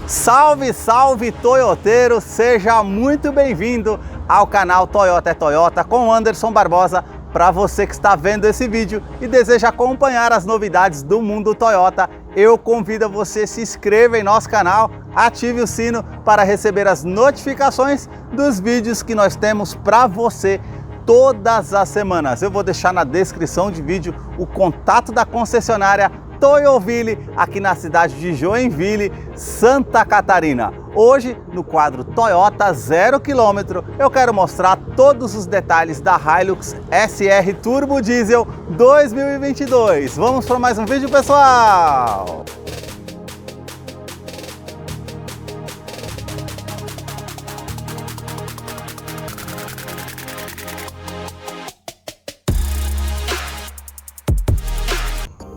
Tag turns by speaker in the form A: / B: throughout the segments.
A: Salve, salve toyoteiro, seja muito bem-vindo ao canal Toyota é Toyota com Anderson Barbosa. Para você que está vendo esse vídeo e deseja acompanhar as novidades do mundo Toyota, eu convido você a se inscrever em nosso canal, ative o sino para receber as notificações dos vídeos que nós temos para você todas as semanas. Eu vou deixar na descrição de vídeo o contato da concessionária Toyoville, aqui na cidade de Joinville, Santa Catarina. Hoje, no quadro Toyota 0 km, eu quero mostrar todos os detalhes da Hilux SR Turbo Diesel 2022. Vamos para mais um vídeo, pessoal!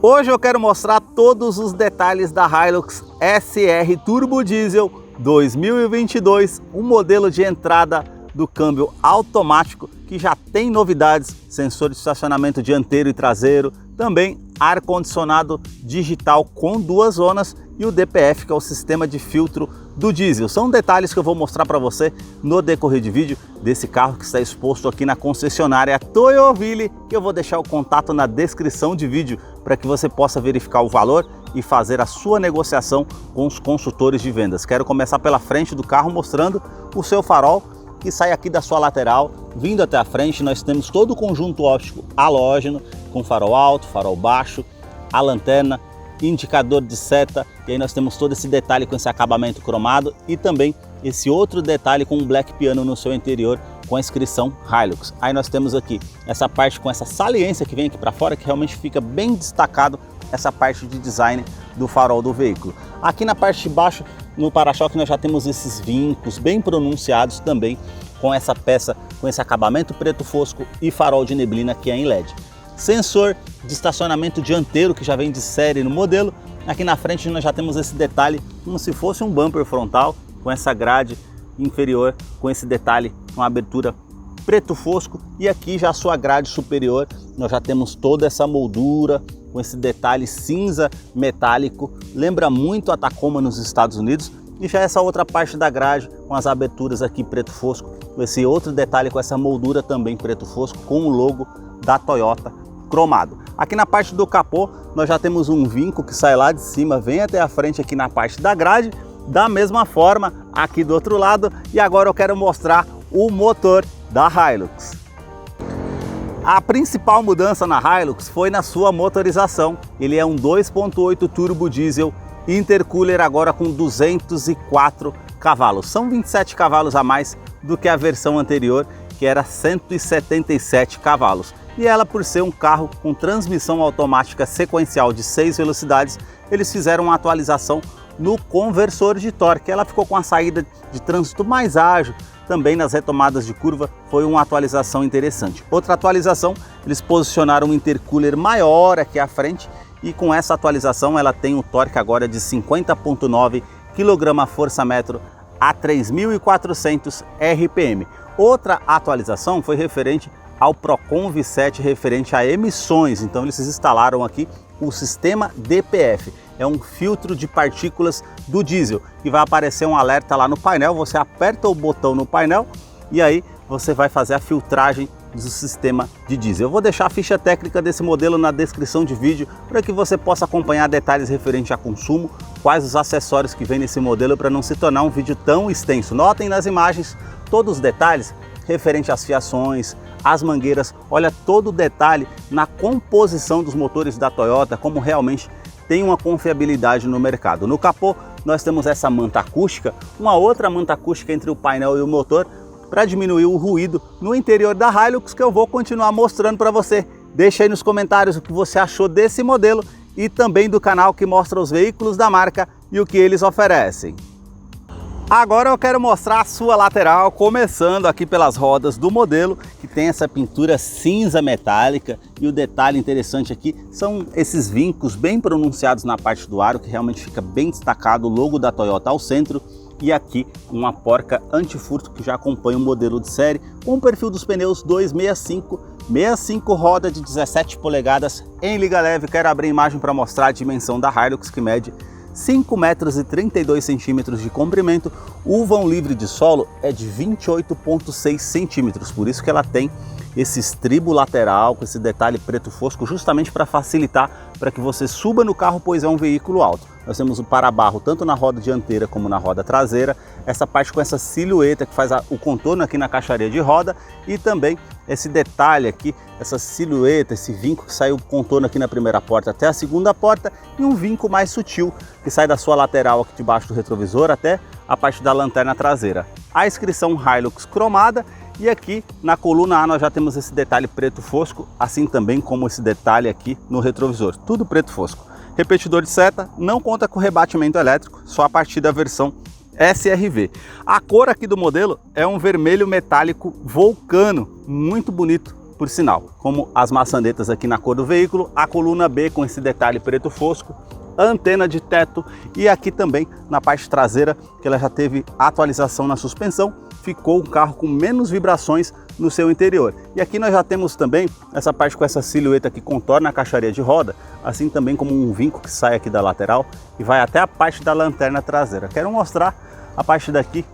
A: Hoje eu quero mostrar todos os detalhes da Hilux SR Turbo Diesel 2022, um modelo de entrada do câmbio automático que já tem novidades, sensor de estacionamento dianteiro e traseiro, também ar-condicionado digital com 2 zonas e o DPF, que é o sistema de filtro do diesel. São detalhes que eu vou mostrar para você no decorrer de vídeo desse carro que está exposto aqui na concessionária Toyoville, que eu vou deixar o contato na descrição de vídeo para que você possa verificar o valor e fazer a sua negociação com os consultores de vendas. Quero começar pela frente do carro mostrando o seu farol, que sai aqui da sua lateral, vindo até a frente. Nós temos todo o conjunto óptico halógeno, com farol alto, farol baixo, a lanterna, indicador de seta, e aí nós temos todo esse detalhe com esse acabamento cromado e também esse outro detalhe com um black piano no seu interior com a inscrição Hilux. Aí nós temos aqui essa parte com essa saliência que vem aqui para fora, que realmente fica bem destacado essa parte de design do farol do veículo. Aqui na parte de baixo, no para-choque, nós já temos esses vincos bem pronunciados também com essa peça, com esse acabamento preto fosco e farol de neblina que é em LED. Sensor de estacionamento dianteiro que já vem de série no modelo. Aqui na frente nós já temos esse detalhe como se fosse um bumper frontal com essa grade inferior, com esse detalhe, com a abertura preto fosco, e aqui já a sua grade superior nós já temos toda essa moldura com esse detalhe cinza metálico, lembra muito a Tacoma nos Estados Unidos, e já essa outra parte da grade com as aberturas aqui preto fosco, esse outro detalhe com essa moldura também preto fosco com o logo da Toyota cromado. Aqui na parte do capô nós já temos um vinco que sai lá de cima, vem até a frente aqui na parte da grade, da mesma forma aqui do outro lado. E agora eu quero mostrar o motor da Hilux. A principal mudança na Hilux foi na sua motorização. Ele é um 2.8 turbo diesel intercooler, agora com 204 cavalos. São 27 cavalos a mais do que a versão anterior, que era 177 cavalos. E ela, por ser um carro com transmissão automática sequencial de 6 velocidades, eles fizeram uma atualização no conversor de torque. Ela ficou com a saída de trânsito mais ágil, também nas retomadas de curva foi uma atualização interessante. Outra atualização, eles posicionaram um intercooler maior aqui à frente, e com essa atualização ela tem um torque agora de 50,9 kgfm a 3.400 RPM. Outra atualização foi referente ao Procon V7, referente a emissões. Então eles instalaram aqui o sistema DPF, é um filtro de partículas do diesel, que vai aparecer um alerta lá no painel. Você aperta o botão no painel e aí você vai fazer a filtragem do sistema de diesel. Eu vou deixar a ficha técnica desse modelo na descrição de vídeo para que você possa acompanhar detalhes referentes a consumo, quais os acessórios que vem nesse modelo, para não se tornar um vídeo tão extenso. Notem nas imagens todos os detalhes referente às fiações, as mangueiras. Olha todo o detalhe na composição dos motores da Toyota, como realmente tem uma confiabilidade no mercado. No capô nós temos essa manta acústica, uma outra manta acústica entre o painel e o motor para diminuir o ruído no interior da Hilux, que eu vou continuar mostrando para você. Deixa aí nos comentários o que você achou desse modelo e também do canal que mostra os veículos da marca e o que eles oferecem. Agora eu quero mostrar a sua lateral, começando aqui pelas rodas do modelo, que tem essa pintura cinza metálica, e o detalhe interessante aqui são esses vincos bem pronunciados na parte do aro, que realmente fica bem destacado o logo da Toyota ao centro, e aqui uma porca antifurto que já acompanha o modelo de série, com o perfil dos pneus 265 roda de 17 polegadas em liga leve. Quero abrir a imagem para mostrar a dimensão da Hilux, que mede 5,32 metros de comprimento. O vão livre de solo é de 28,6 centímetros, por isso que ela tem esse estribo lateral com esse detalhe preto fosco, justamente para facilitar para que você suba no carro, pois é um veículo alto. Nós temos o para-barro tanto na roda dianteira como na roda traseira, essa parte com essa silhueta que faz o contorno aqui na caixaria de roda e também esse detalhe aqui, essa silhueta, esse vinco que sai o contorno aqui na primeira porta até a segunda porta e um vinco mais sutil que sai da sua lateral aqui debaixo do retrovisor até a parte da lanterna traseira. A inscrição Hilux cromada. E aqui na coluna A nós já temos esse detalhe preto fosco, assim também como esse detalhe aqui no retrovisor, tudo preto fosco. Repetidor de seta, não conta com rebatimento elétrico, só a partir da versão SRV. A cor aqui do modelo é um vermelho metálico vulcano, muito bonito por sinal, como as maçanetas aqui na cor do veículo, a coluna B com esse detalhe preto fosco, a antena de teto e aqui também na parte traseira, que ela já teve atualização na suspensão, ficou um carro com menos vibrações no seu interior. E aqui nós já temos também essa parte com essa silhueta que contorna a caixaria de roda, assim também como um vinco que sai aqui da lateral e vai até a parte da lanterna traseira. Quero mostrar a parte daqui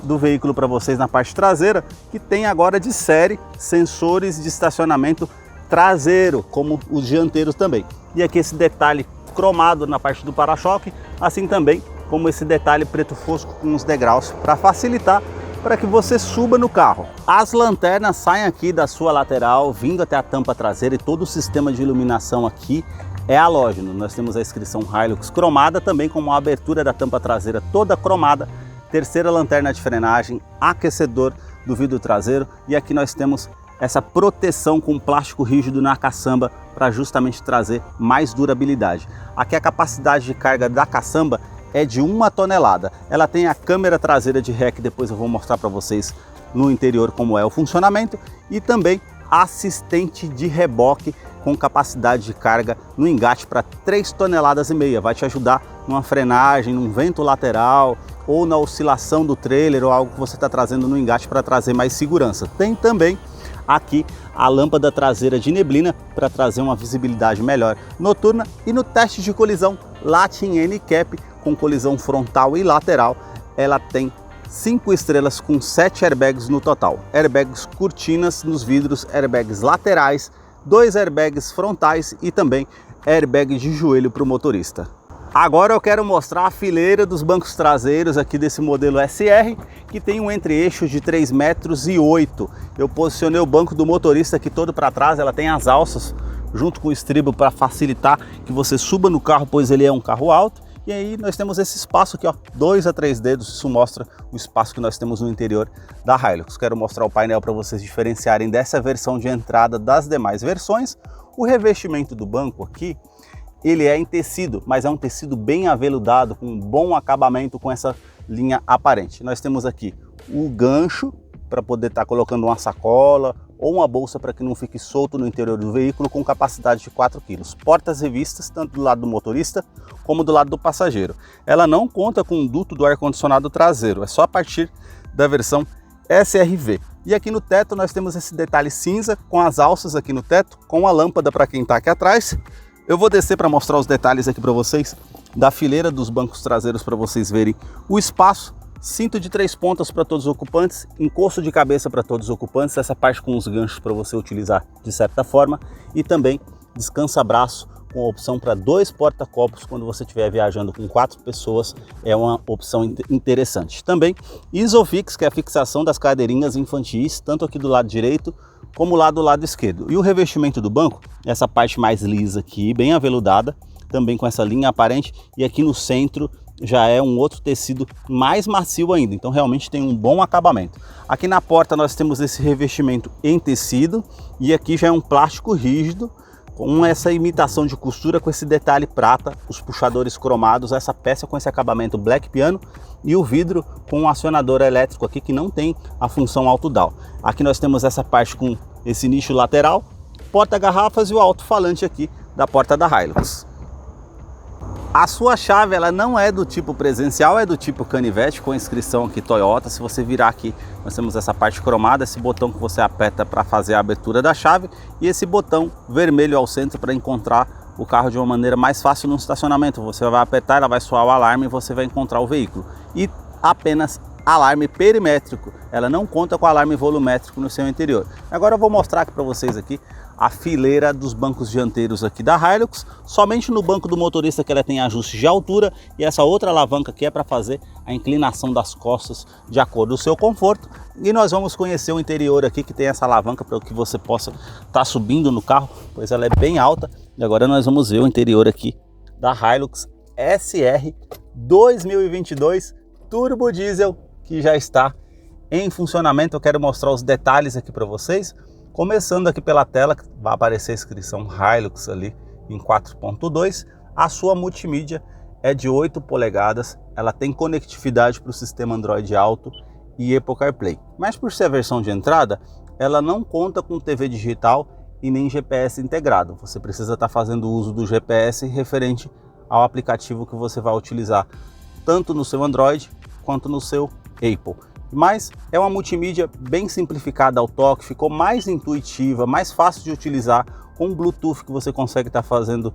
A: do veículo para vocês na parte traseira, que tem agora de série sensores de estacionamento traseiro, como os dianteiros também. E aqui esse detalhe cromado na parte do para-choque, assim também como esse detalhe preto fosco com os degraus para facilitar para que você suba no carro. As lanternas saem aqui da sua lateral, vindo até a tampa traseira e todo o sistema de iluminação aqui é halógeno. Nós temos a inscrição Hilux cromada, também com a abertura da tampa traseira toda cromada, terceira lanterna de frenagem, aquecedor do vidro traseiro e aqui nós temos essa proteção com plástico rígido na caçamba para justamente trazer mais durabilidade. Aqui a capacidade de carga da caçamba é de 1 tonelada. Ela tem a câmera traseira de ré, que depois eu vou mostrar para vocês no interior como é o funcionamento, e também assistente de reboque com capacidade de carga no engate para 3,5 toneladas. Vai te ajudar numa frenagem, num vento lateral ou na oscilação do trailer ou algo que você está trazendo no engate para trazer mais segurança. Tem também aqui a lâmpada traseira de neblina para trazer uma visibilidade melhor noturna e no teste de colisão Latin NCAP com colisão frontal e lateral, ela tem 5 estrelas com 7 airbags no total. Airbags cortinas nos vidros, airbags laterais, 2 airbags frontais e também airbag de joelho para o motorista. Agora eu quero mostrar a fileira dos bancos traseiros aqui desse modelo SR, que tem um entre-eixo de 3,8 metros. Eu posicionei o banco do motorista aqui todo para trás, ela tem as alças junto com o estribo para facilitar que você suba no carro, pois ele é um carro alto. E aí nós temos esse espaço aqui, ó, 2 a 3 dedos, isso mostra o espaço que nós temos no interior da Hilux. Quero mostrar o painel para vocês diferenciarem dessa versão de entrada das demais versões. O revestimento do banco aqui, ele é em tecido, mas é um tecido bem aveludado, com um bom acabamento com essa linha aparente. Nós temos aqui o gancho para poder estar colocando uma sacola ou uma bolsa para que não fique solto no interior do veículo, com capacidade de 4 kg. Portas revistas, tanto do lado do motorista como do lado do passageiro. Ela não conta com o duto do ar-condicionado traseiro, é só a partir da versão SRV. E aqui no teto nós temos esse detalhe cinza com as alças aqui no teto, com a lâmpada para quem está aqui atrás. Eu vou descer para mostrar os detalhes aqui para vocês da fileira dos bancos traseiros para vocês verem o espaço. Cinto de 3 pontas para todos os ocupantes, encosto de cabeça para todos os ocupantes, essa parte com os ganchos para você utilizar de certa forma e também descansa-braço com a opção para 2 porta-copos quando você estiver viajando com 4 pessoas, é uma opção interessante. Também Isofix, que é a fixação das cadeirinhas infantis, tanto aqui do lado direito como lá do lado esquerdo. E o revestimento do banco, essa parte mais lisa aqui, bem aveludada, também com essa linha aparente, e aqui no centro já é um outro tecido mais macio ainda, então realmente tem um bom acabamento. Aqui na porta nós temos esse revestimento em tecido e aqui já é um plástico rígido com essa imitação de costura com esse detalhe prata, os puxadores cromados, essa peça com esse acabamento black piano e o vidro com um acionador elétrico aqui que não tem a função auto-down. Aqui nós temos essa parte com esse nicho lateral, porta-garrafas e o alto-falante aqui da porta da Hilux. A sua chave ela não é do tipo presencial, é do tipo canivete com inscrição aqui Toyota. Se você virar aqui, nós temos essa parte cromada, esse botão que você aperta para fazer a abertura da chave e esse botão vermelho ao centro para encontrar o carro de uma maneira mais fácil no estacionamento. Você vai apertar, ela vai soar o alarme e você vai encontrar o veículo. E apenas alarme perimétrico, ela não conta com alarme volumétrico no seu interior. Agora eu vou mostrar aqui para vocês aqui a fileira dos bancos dianteiros aqui da Hilux. Somente no banco do motorista que ela tem ajuste de altura, e essa outra alavanca aqui é para fazer a inclinação das costas de acordo com o seu conforto. E nós vamos conhecer o interior aqui, que tem essa alavanca para que você possa estar subindo no carro, pois ela é bem alta. E agora nós vamos ver o interior aqui da Hilux SR 2022 Turbo Diesel, que já está em funcionamento. Eu quero mostrar os detalhes aqui para vocês. Começando aqui pela tela, vai aparecer a inscrição Hilux ali em 4.2. A sua multimídia é de 8 polegadas, ela tem conectividade para o sistema Android Auto e Apple CarPlay. Mas por ser a versão de entrada, ela não conta com TV digital e nem GPS integrado. Você precisa estar fazendo uso do GPS referente ao aplicativo que você vai utilizar, tanto no seu Android quanto no seu Apple. Mas é uma multimídia bem simplificada ao toque, ficou mais intuitiva, mais fácil de utilizar, com Bluetooth que você consegue estar fazendo,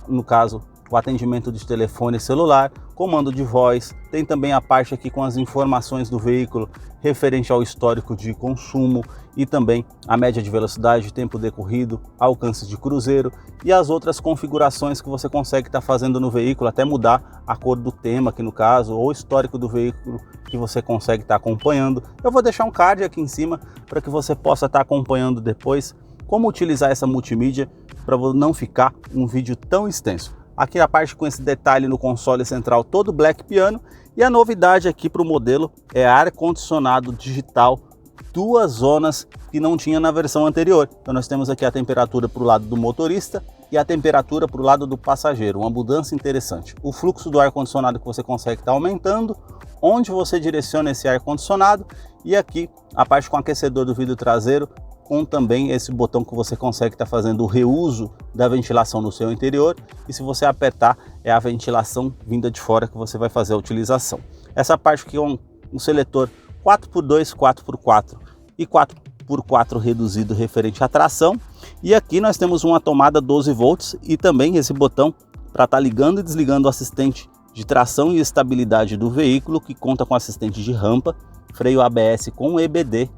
A: no caso, o atendimento de telefone celular, comando de voz. Tem também a parte aqui com as informações do veículo referente ao histórico de consumo e também a média de velocidade, tempo decorrido, alcance de cruzeiro e as outras configurações que você consegue estar fazendo no veículo, até mudar a cor do tema aqui no caso, ou o histórico do veículo que você consegue estar acompanhando. Eu vou deixar um card aqui em cima para que você possa estar acompanhando depois como utilizar essa multimídia para não ficar um vídeo tão extenso. Aqui a parte com esse detalhe no console central todo Black Piano, e a novidade aqui para o modelo é ar-condicionado digital, 2 zonas que não tinha na versão anterior. Então nós temos aqui a temperatura para o lado do motorista e a temperatura para o lado do passageiro, uma mudança interessante. O fluxo do ar-condicionado que você consegue estar aumentando, onde você direciona esse ar-condicionado, e aqui a parte com aquecedor do vidro traseiro, com também esse botão que você consegue estar fazendo o reuso da ventilação no seu interior, e se você apertar é a ventilação vinda de fora que você vai fazer a utilização. Essa parte aqui é um seletor 4x2, 4x4 e 4x4 reduzido referente à tração, e aqui nós temos uma tomada 12 volts e também esse botão para estar ligando e desligando o assistente de tração e estabilidade do veículo, que conta com assistente de rampa, freio ABS com EBD.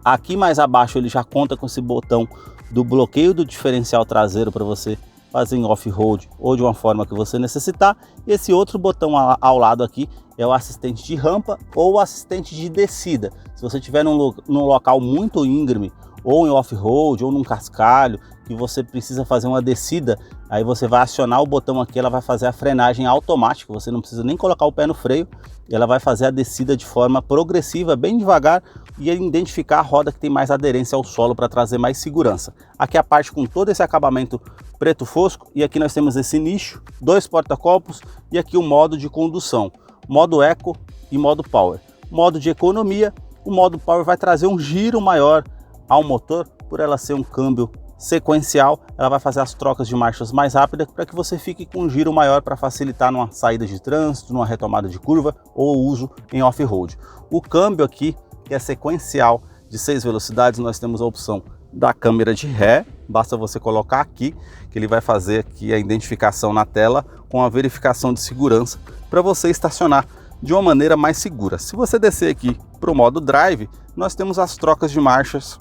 A: Aqui mais abaixo ele já conta com esse botão do bloqueio do diferencial traseiro para você fazer em off-road ou de uma forma que você necessitar. Esse outro botão ao lado aqui é o assistente de rampa ou o assistente de descida. Se você estiver num local muito íngreme, ou em off-road, ou num cascalho, que você precisa fazer uma descida, aí você vai acionar o botão aqui, ela vai fazer a frenagem automática, você não precisa nem colocar o pé no freio, e ela vai fazer a descida de forma progressiva, bem devagar, e identificar a roda que tem mais aderência ao solo para trazer mais segurança. Aqui a parte com todo esse acabamento preto fosco, e aqui nós temos esse nicho, 2 porta-copos, e aqui o modo de condução, modo Eco e modo Power. Modo de economia, o modo Power vai trazer um giro maior ao motor, por ela ser um câmbio sequencial, ela vai fazer as trocas de marchas mais rápidas para que você fique com um giro maior para facilitar numa saída de trânsito, numa retomada de curva ou uso em off-road. O câmbio aqui, que é sequencial de 6 velocidades, nós temos a opção da câmera de ré, basta você colocar aqui, que ele vai fazer aqui a identificação na tela com a verificação de segurança para você estacionar de uma maneira mais segura. Se você descer aqui para o modo Drive, nós temos as trocas de marchas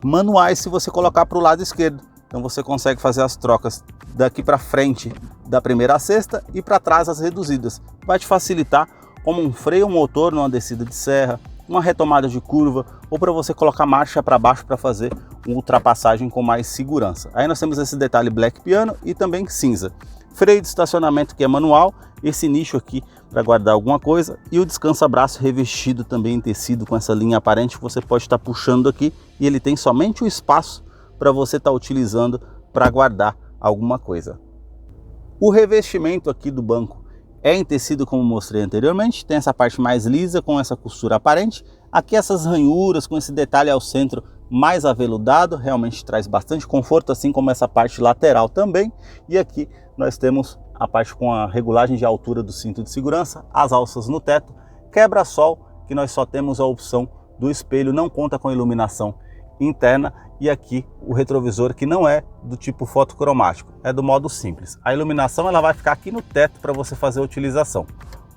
A: manuais se você colocar para o lado esquerdo. Então você consegue fazer as trocas daqui para frente da primeira à sexta e para trás as reduzidas. Vai te facilitar como um freio motor numa descida de serra, uma retomada de curva, ou para você colocar marcha para baixo para fazer uma ultrapassagem com mais segurança. Aí nós temos esse detalhe Black Piano e também cinza. Freio de estacionamento que é manual, esse nicho aqui para guardar alguma coisa, e o descansa-braço revestido também em tecido com essa linha aparente que você pode estar puxando aqui, e ele tem somente o espaço para você estar utilizando para guardar alguma coisa. O revestimento aqui do banco é em tecido, como mostrei anteriormente, tem essa parte mais lisa com essa costura aparente, aqui essas ranhuras com esse detalhe ao centro mais aveludado, realmente traz bastante conforto, assim como essa parte lateral também. E aqui nós temos a parte com a regulagem de altura do cinto de segurança, as alças no teto, quebra-sol, que nós só temos a opção do espelho, não conta com iluminação interna e aqui o retrovisor que não é do tipo fotocromático, é do modo simples. A iluminação ela vai ficar aqui no teto para você fazer a utilização.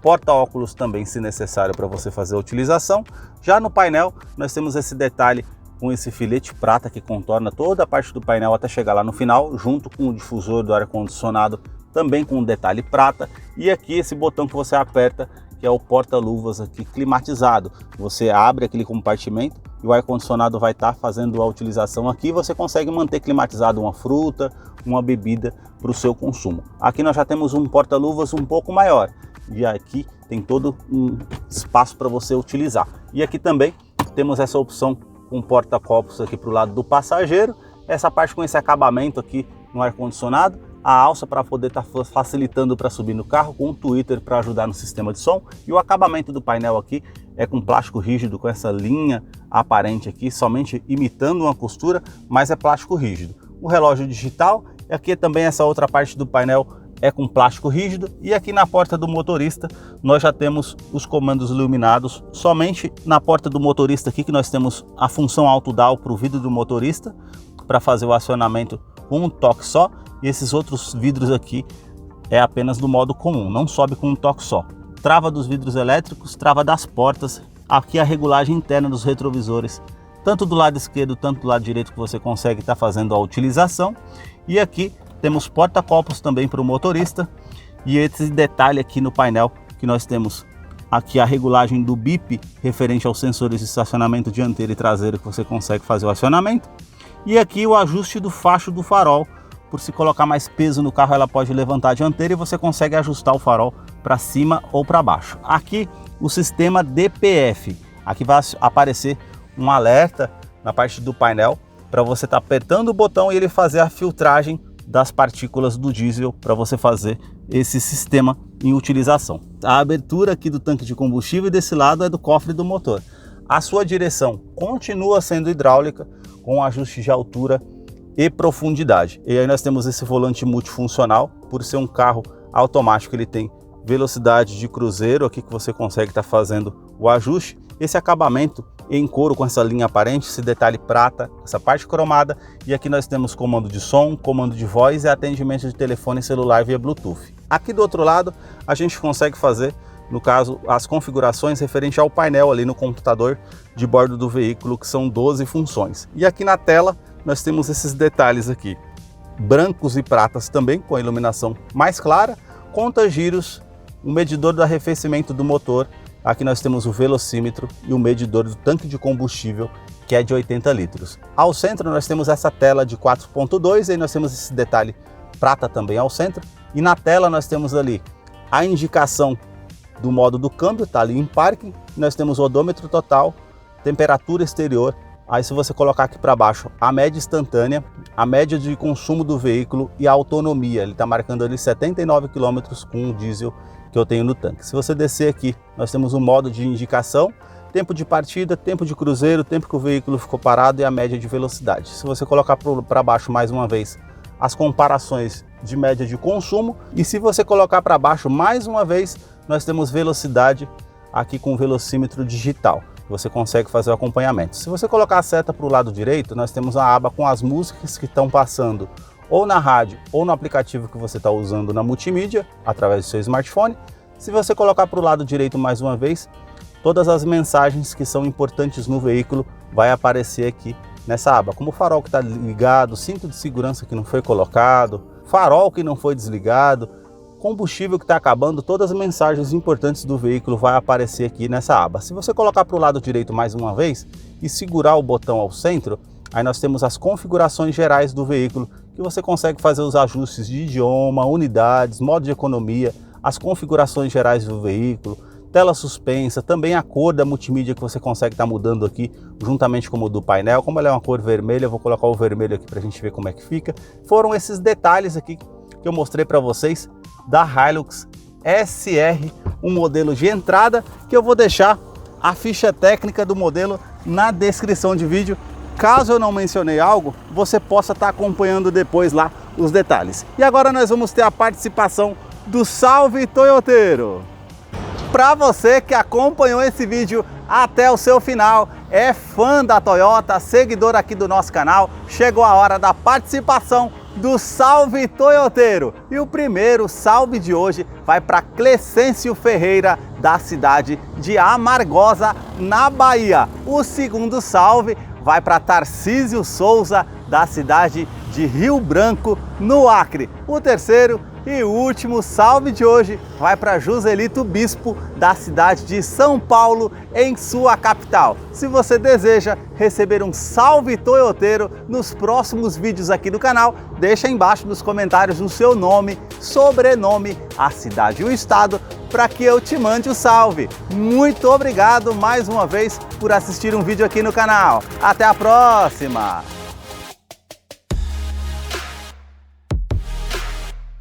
A: Porta-óculos também, se necessário, para você fazer a utilização. Já no painel nós temos esse detalhe com esse filete prata que contorna toda a parte do painel até chegar lá no final, junto com o difusor do ar-condicionado, também com um detalhe prata. E aqui esse botão que você aperta, que é o porta-luvas aqui climatizado. Você abre aquele compartimento e o ar-condicionado vai estar fazendo a utilização aqui. Você consegue manter climatizado uma fruta, uma bebida para o seu consumo. Aqui nós já temos um porta-luvas um pouco maior e aqui tem todo um espaço para você utilizar. E aqui também temos essa opção com porta-copos aqui para o lado do passageiro. Essa parte com esse acabamento aqui no ar-condicionado, a alça para poder estar facilitando para subir no carro, com um tweeter para ajudar no sistema de som, e o acabamento do painel aqui é com plástico rígido, com essa linha aparente aqui, somente imitando uma costura, mas é plástico rígido. O relógio digital, e aqui também essa outra parte do painel é com plástico rígido, e aqui na porta do motorista nós já temos os comandos iluminados. Somente na porta do motorista aqui que nós temos a função AutoDAL para o vidro do motorista, para fazer o acionamento com um toque só, e esses outros vidros aqui é apenas do modo comum, não sobe com um toque só. Trava dos vidros elétricos, trava das portas, aqui a regulagem interna dos retrovisores, tanto do lado esquerdo, tanto do lado direito, que você consegue estar fazendo a utilização. E aqui temos porta-copos também para o motorista, e esse detalhe aqui no painel que nós temos aqui a regulagem do bip referente aos sensores de estacionamento dianteiro e traseiro, que você consegue fazer o acionamento. E aqui o ajuste do facho do farol, por se colocar mais peso no carro ela pode levantar a dianteira e você consegue ajustar o farol para cima ou para baixo. Aqui o sistema DPF, aqui vai aparecer um alerta na parte do painel para você estar apertando o botão e ele fazer a filtragem das partículas do diesel, para você fazer esse sistema em utilização. A abertura aqui do tanque de combustível e desse lado é do cofre do motor. A sua direção continua sendo hidráulica, com ajuste de altura e profundidade. E aí nós temos esse volante multifuncional. Por ser um carro automático, ele tem velocidade de cruzeiro aqui que você consegue estar fazendo o ajuste. Esse acabamento em couro com essa linha aparente, esse detalhe prata, essa parte cromada. E aqui nós temos comando de som, comando de voz e atendimento de telefone celular via Bluetooth. Aqui do outro lado a gente consegue fazer, no caso, as configurações referente ao painel ali no computador de bordo do veículo, que são 12 funções. E aqui na tela nós temos esses detalhes aqui, brancos e pratas também, com a iluminação mais clara, conta-giros, o medidor do arrefecimento do motor. Aqui nós temos o velocímetro e o medidor do tanque de combustível, que é de 80 litros. Ao centro nós temos essa tela de 4.2, e aí nós temos esse detalhe prata também ao centro. E na tela nós temos ali a indicação do modo do câmbio, tá ali em parking. Nós temos o odômetro total, temperatura exterior. Aí se você colocar aqui para baixo a média instantânea, a média de consumo do veículo e a autonomia, ele está marcando ali 79 km com o diesel que eu tenho no tanque. Se você descer aqui, nós temos um modo de indicação, tempo de partida, tempo de cruzeiro, tempo que o veículo ficou parado e a média de velocidade. Se você colocar para baixo mais uma vez as comparações de média de consumo, e se você colocar para baixo mais uma vez, nós temos velocidade aqui com o velocímetro digital. Você consegue fazer o acompanhamento. Se você colocar a seta para o lado direito, nós temos a aba com as músicas que estão passando ou na rádio ou no aplicativo que você está usando na multimídia, através do seu smartphone. Se você colocar para o lado direito mais uma vez, todas as mensagens que são importantes no veículo vai aparecer aqui nessa aba, como o farol que está ligado, cinto de segurança que não foi colocado, farol que não foi desligado, combustível que está acabando, todas as mensagens importantes do veículo vai aparecer aqui nessa aba. Se você colocar para o lado direito mais uma vez e segurar o botão ao centro, aí nós temos as configurações gerais do veículo, que você consegue fazer os ajustes de idioma, unidades, modo de economia, as configurações gerais do veículo, tela suspensa, também a cor da multimídia que você consegue estar mudando aqui, juntamente com o do painel. Como ela é uma cor vermelha, eu vou colocar o vermelho aqui para a gente ver como é que fica. Foram esses detalhes aqui que eu mostrei para vocês da Hilux SR, um modelo de entrada, que eu vou deixar a ficha técnica do modelo na descrição de vídeo. Caso eu não mencionei algo, você possa estar acompanhando depois lá os detalhes. E agora nós vamos ter a participação do Salve Toyoteiro! para você que acompanhou esse vídeo até o seu final, é fã da Toyota, seguidor aqui do nosso canal, chegou a hora da participação do Salve Toyoteiro. E o primeiro salve de hoje vai para Clecêncio Ferreira, da cidade de Amargosa, na Bahia. O segundo salve vai para Tarcísio Souza, da cidade de Rio Branco, no Acre. O terceiro e último salve de hoje vai para Joselito Bispo, da cidade de São Paulo, em sua capital. Se você deseja receber um salve toyoteiro nos próximos vídeos aqui do canal, deixa aí embaixo nos comentários o seu nome, sobrenome, a cidade e o estado, para que eu te mande o salve. Muito obrigado mais uma vez por assistir um vídeo aqui no canal. Até a próxima!